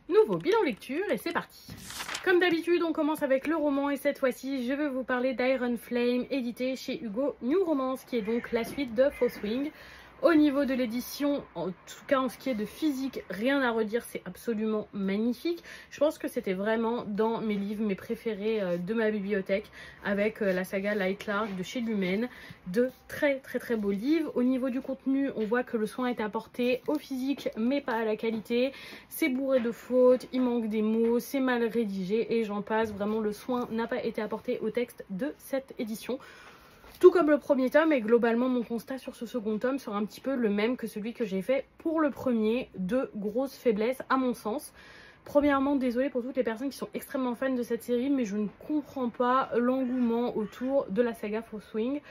Nouveau bilan lecture et c'est parti. Comme d'habitude, on commence avec le roman et cette fois-ci, je vais vous parler d'Iron Flame, édité chez Hugo New Romance, qui est donc la suite de Fourth Wing. Au niveau de l'édition, en tout cas en ce qui est de physique, rien à redire, c'est absolument magnifique. Je pense que c'était vraiment dans mes livres, mes préférés de ma bibliothèque, avec la saga Lightlark de chez Lumen. De très beaux livres. Au niveau du contenu, on voit que le soin est apporté au physique, mais pas à la qualité. C'est bourré de fautes, il manque des mots, c'est mal rédigé et j'en passe. Vraiment, le soin n'a pas été apporté au texte de cette édition. Tout comme le premier tome, et globalement mon constat sur ce second tome sera un petit peu le même que celui que j'ai fait pour le premier. De grosses faiblesses à mon sens. Premièrement, désolée pour toutes les personnes qui sont extrêmement fans de cette série, mais je ne comprends pas l'engouement autour de la saga Fourth Wing.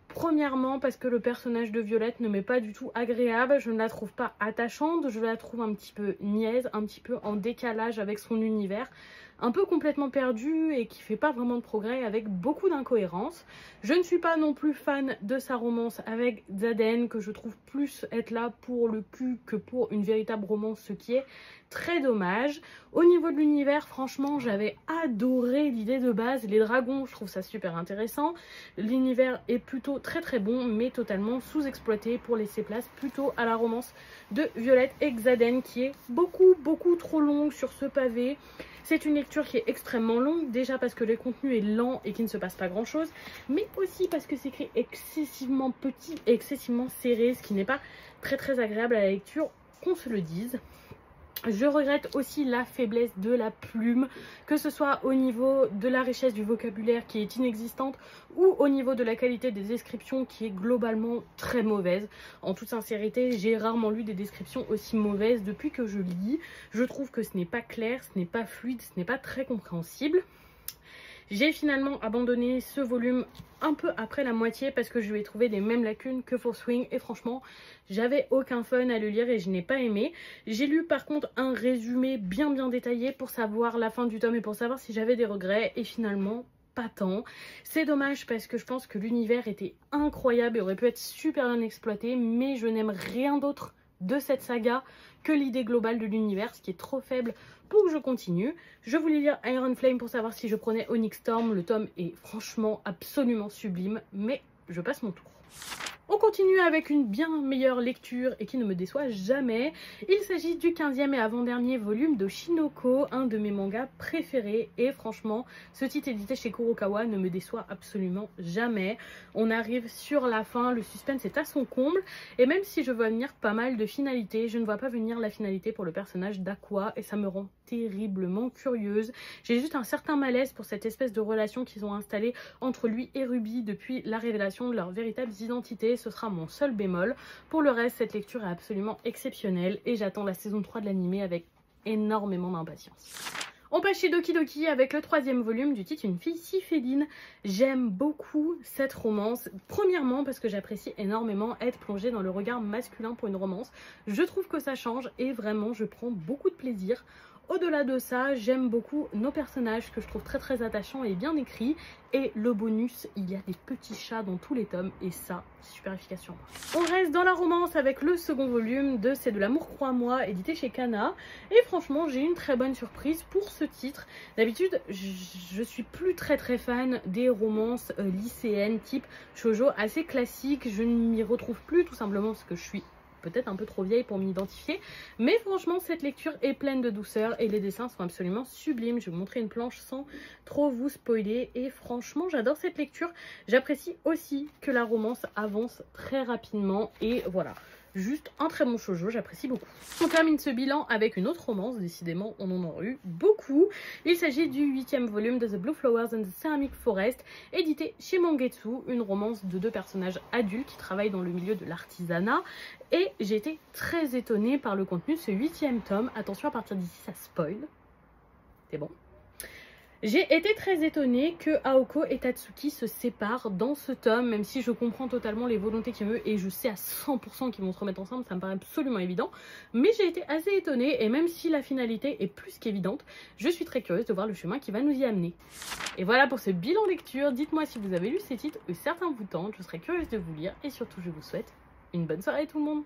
Premièrement parce que le personnage de Violette ne m'est pas du tout agréable, je ne la trouve pas attachante, je la trouve un petit peu niaise, un petit peu en décalage avec son univers, un peu complètement perdu et qui fait pas vraiment de progrès, avec beaucoup d'incohérences. Je ne suis pas non plus fan de sa romance avec Xaden, que je trouve plus être là pour le cul que pour une véritable romance, ce qui est très dommage. Au niveau de l'univers, franchement, j'avais adoré l'idée de base. Les dragons, je trouve ça super intéressant. L'univers est plutôt très bon, mais totalement sous-exploité pour laisser place plutôt à la romance de Violette et Xaden, qui est beaucoup trop longue sur ce pavé. C'est une lecture qui est extrêmement longue, déjà parce que le contenu est lent et qu'il ne se passe pas grand chose, mais aussi parce que c'est écrit excessivement petit et excessivement serré, ce qui n'est pas très agréable à la lecture, qu'on se le dise. Je regrette aussi la faiblesse de la plume, que ce soit au niveau de la richesse du vocabulaire qui est inexistante ou au niveau de la qualité des descriptions qui est globalement très mauvaise. En toute sincérité, j'ai rarement lu des descriptions aussi mauvaises depuis que je lis. Je trouve que ce n'est pas clair, ce n'est pas fluide, ce n'est pas très compréhensible. J'ai finalement abandonné ce volume un peu après la moitié parce que je lui ai trouvé les mêmes lacunes que Fourth Wing et franchement j'avais aucun fun à le lire et je n'ai pas aimé. J'ai lu par contre un résumé bien détaillé pour savoir la fin du tome et pour savoir si j'avais des regrets et finalement pas tant. C'est dommage parce que je pense que l'univers était incroyable et aurait pu être super bien exploité, mais je n'aime rien d'autre de cette saga que l'idée globale de l'univers, ce qui est trop faible pour que je continue. Je voulais lire Iron Flame pour savoir si je prenais Onyx Storm. Le tome est franchement absolument sublime, mais je passe mon tour. On continue avec une bien meilleure lecture et qui ne me déçoit jamais. Il s'agit du 15e et avant-dernier volume de Shinoko, un de mes mangas préférés. Et franchement, ce titre édité chez Kurokawa ne me déçoit absolument jamais. On arrive sur la fin, le suspense est à son comble. Et même si je vois venir pas mal de finalités, je ne vois pas venir la finalité pour le personnage d'Aqua. Et ça me rend terriblement curieuse. J'ai juste un certain malaise pour cette espèce de relation qu'ils ont installée entre lui et Ruby depuis la révélation de leurs véritables identités. Ce sera mon seul bémol. Pour le reste, cette lecture est absolument exceptionnelle et j'attends la saison 3 de l'anime avec énormément d'impatience. On passe chez Doki Doki avec le 3e volume du titre Une fille si féline. J'aime beaucoup cette romance. Premièrement parce que j'apprécie énormément être plongée dans le regard masculin pour une romance. Je trouve que ça change et vraiment je prends beaucoup de plaisir. Au-delà de ça, j'aime beaucoup nos personnages que je trouve très attachants et bien écrits. Et le bonus, il y a des petits chats dans tous les tomes et ça, c'est super efficace sur moi. On reste dans la romance avec le second volume de C'est de l'amour crois-moi, édité chez Kana. Et franchement, j'ai une très bonne surprise pour ce titre. D'habitude, je suis plus très fan des romances lycéennes type shoujo assez classiques. Je ne m'y retrouve plus tout simplement parce que je suis peut-être un peu trop vieille pour m'identifier, mais franchement cette lecture est pleine de douceur et les dessins sont absolument sublimes. Je vais vous montrer une planche sans trop vous spoiler et franchement j'adore cette lecture. J'apprécie aussi que la romance avance très rapidement et voilà, juste un très bon shoujo, j'apprécie beaucoup. On termine ce bilan avec une autre romance, décidément on en a eu beaucoup. Il s'agit du 8e volume de The Blue Flowers and the Ceramic Forest, édité chez Mangetsu, une romance de 2 personnages adultes qui travaillent dans le milieu de l'artisanat. Et j'ai été très étonnée par le contenu de ce 8e tome. Attention, à partir d'ici ça spoil. C'est bon. J'ai été très étonnée que Aoko et Tatsuki se séparent dans ce tome, même si je comprends totalement les volontés qu'ils veulent et je sais à 100% qu'ils vont se remettre ensemble, ça me paraît absolument évident. Mais j'ai été assez étonnée et même si la finalité est plus qu'évidente, je suis très curieuse de voir le chemin qui va nous y amener. Et voilà pour ce bilan lecture, dites-moi si vous avez lu ces titres ou certains vous tentent, je serais curieuse de vous lire et surtout je vous souhaite une bonne soirée tout le monde.